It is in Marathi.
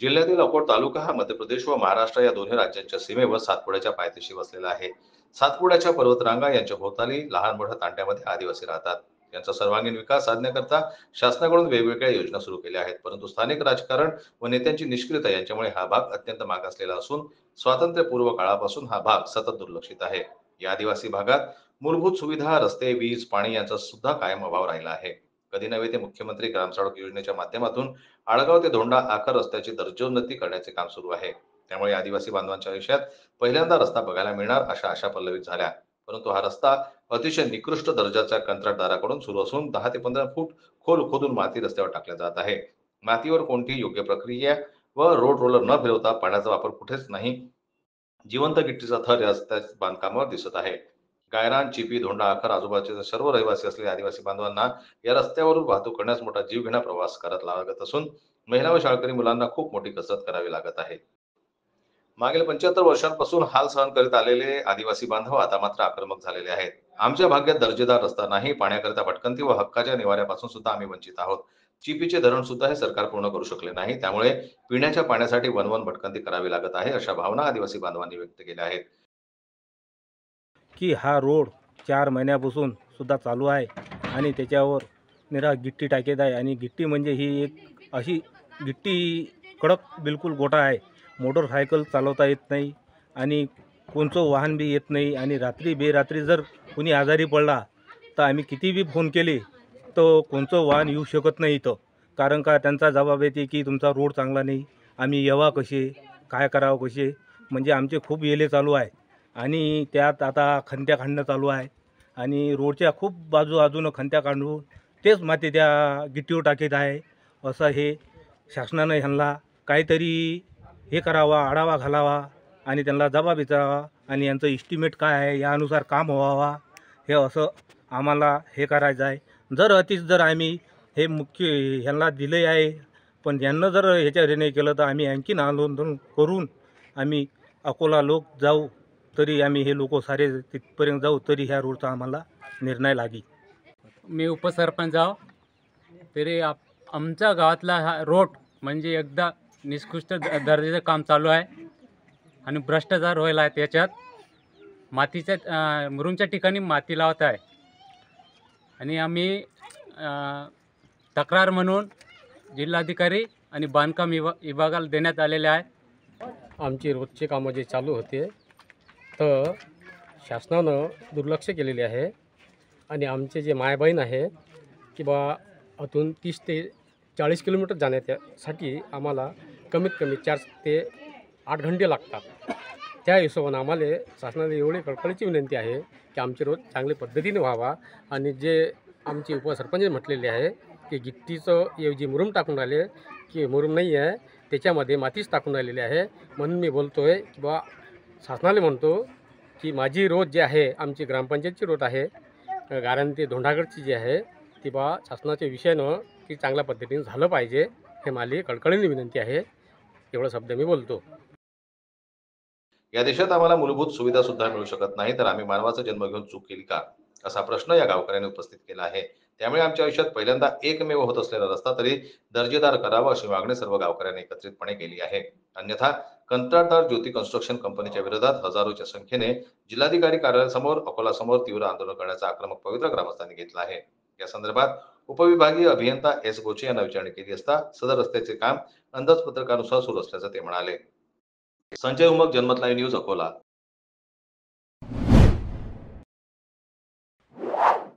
जिल्ह्यातील अकोट तालुका हा मध्य प्रदेश व महाराष्ट्र या दोन्ही राज्यांच्या सीमेवर सातपुड्याच्या पायथ्याशी वसलेला आहे. सातपुड्याच्या पर्वतरांगा यांच्या भोवताली लहान मोठ्या तांड्यामध्ये आदिवासी राहतात. यांचा सर्वांगीण विकास साधण्याकरता शासनाकडून वेगवेगळ्या योजना सुरू केल्या आहेत. परंतु स्थानिक राजकारण व नेत्यांची निष्क्रियता यांच्यामुळे हा भाग अत्यंत मागासलेला असून स्वातंत्र्यपूर्व काळापासून हा भाग सतत दुर्लक्षित आहे. या आदिवासी भागात मूलभूत सुविधा, रस्ते, वीज, पाणी यांचा सुद्धा कायम अभाव राहिला आहे. कधी नव्हे ते मुख्यमंत्री ग्रामसडक योजनेच्या माध्यमातून आळगाव ते धोंडा आखर रस्त्याची दर्जोन्नती करण्याचे काम सुरू आहे. त्यामुळे आदिवासी बांधवांच्या आयुष्यात पहिल्यांदा रस्ता बघायला मिळणार अशा आशा पल्लवित झाल्या. परंतु हा रस्ता अतिशय निकृष्ट दर्जाच्या कंत्राटदाराकडून सुरू असून 10 ते 15 फूट खोल खोदून माती रस्त्यावर टाकल्या जात आहे. मातीवर कोणतीही योग्य प्रक्रिया व रोड रोलर न फिरवता पाण्याचा वापर कुठेच नाही. जिवंत गिट्टीचा थर या रस्त्याच्या बांधकामावर दिसत आहे. गायरान, चिपी, धोंडा, आखर आजूबाजूचे सर्व रहिवासी असलेल्या आदिवासी बांधवांना या रस्त्यावरून वाहतूक करण्यास मोठा जीवघेणा प्रवास करावा लागत असून महिला व शाळकरी मुलांना खूप मोठी कसरत करावी लागत आहे. मागील 75 वर्षांपासून हाल सहन करीत आलेले आदिवासी बांधव आता मात्र आक्रमक झालेले आहेत. आमच्या भाग्यात दर्जेदार रस्ता नाही, पाण्याकरिता भटकंती व हक्काच्या निवाऱ्यापासून सुद्धा आम्ही वंचित आहोत. चिपीचे धरण सुद्धा हे सरकार पूर्ण करू शकले नाही. त्यामुळे पिण्याच्या पाण्यासाठी वनवन भटकंती करावी लागत आहे, अशा भावना आदिवासी बांधवांनी व्यक्त केल्या आहेत. की हा रोड 4 महिन्यापासून सुद्धा चालू आहे आणि त्याच्यावर निरा गिट्टी टाकीत आहे आणि गिट्टी म्हणजे ही एक अशी गिट्टी कडक बिलकुल गोटा आहे. मोटरसायकल चालवता येत नाही आणि कोणचं वाहन बी येत नाही आणि रात्री बेरात्री जर कोणी आजारी पडला तर आम्ही किती बी फोन केले तर कोणचं वाहन येऊ शकत नाही इथं. कारण का त्यांचा जबाब येते की तुमचा रोड चांगला नाही, आम्ही येवा कसे, काय करावं कसे. म्हणजे आमचे खूप येले चालू आहे आणि त्यात आता खंत्या काढणं चालू आहे आणि रोडच्या खूप बाजूनं खंत्या काढून तेच माती त्या गिट्टीवर टाकीत आहे. असं हे शासनानं ह्यांना काहीतरी हे करावा, आढावा घालावा आणि त्यांना जबाब विचारावा आणि यांचं इस्टिमेट काय आहे यानुसार काम व्हावा, हे असं आम्हाला हे करायचं आहे. जर आम्ही हे मुख्य ह्यांना दिले आहे पण यांना जर ह्याच्या हे नाही केलं तर आम्ही आणखीन आंदोलन करून आम्ही अकोला लोक जाऊ. तरी आम्ही हे लोक सारे तिथपर्यंत जाऊ तरी ह्या रोडचा आम्हाला निर्णय लागी. मी उपसरपंच आहो. तरी आमच्या गावातला हा रोड म्हणजे एकदा निकृष्ट दर्जाचं काम चालू आहे आणि भ्रष्टाचार व्हायला आहे. त्याच्यात मातीच्या मुरुमच्या ठिकाणी माती लावत आहे आणि आम्ही तक्रार म्हणून जिल्हाधिकारी आणि बांधकाम विभागाला देण्यात आलेले आहे. आमची रोजचे कामं जे चालू होते तर शासनानं दुर्लक्ष केलेले आहे आणि आमचे जे मायबहीण आहे की बा अजून 30 ते 40 किलोमीटर जाण्यासाठी आम्हाला कमीत कमी 4 ते 8 घंटे लागतात. त्या हिशोबानं आम्हाला शासनाला एवढी कळकळीची विनंती आहे की आमचे रोड चांगल्या पद्धतीने व्हावा आणि जे आमचे उपसरपंच म्हटलेले आहे की गिट्टीचं ऐवजी मुरुम टाकून राहिले की मुरुम नाही आहे, त्याच्यामध्ये मातीच टाकून राहिलेली आहे. म्हणून मी बोलतो आहे की बा शासनाला म्हणतो की माझी रोड जी आहे आमची ग्रामपंचायतची रोड आहे गारण ते धोंडागडची जी आहे ती बा शासनाच्या विषयानं ती चांगल्या पद्धतीने झालं पाहिजे, हे माझी कळकळीने विनंती आहे. एवढा शब्द मी बोलतो. या देशात आम्हाला मूलभूत सुविधा सुद्धा मिळू शकत नाही तर आम्ही मानवाचा जन्म घेऊन चूक केली का, असा प्रश्न या गावकऱ्यांनी उपस्थित केला आहे. त्यामुळे आमच्या आयुष्यात पहिल्यांदा एकमेव होत असलेला रस्ता तरी दर्जेदार करावा अशी मागणी सर्व गावकऱ्यांनी एकत्रितपणे केली आहे. अन्यथा कंत्राटदार ज्योती कन्स्ट्रक्शन कंपनीच्या विरोधात हजारोच्या संख्येने जिल्हाधिकारी कार्यालयासमोर, अकोलासमोर तीव्र आंदोलन करण्याचा आक्रमक पवित्रा ग्रामस्थांनी घेतला आहे. या संदर्भात उपविभागीय अभियंता एस गोचे यांना विचारणी केली असता सदर रस्त्याचे काम अंदाजपत्रकानुसार सुरू असल्याचं ते म्हणाले. संजय उमक, जनमत लाईव्ह न्यूज, अकोला.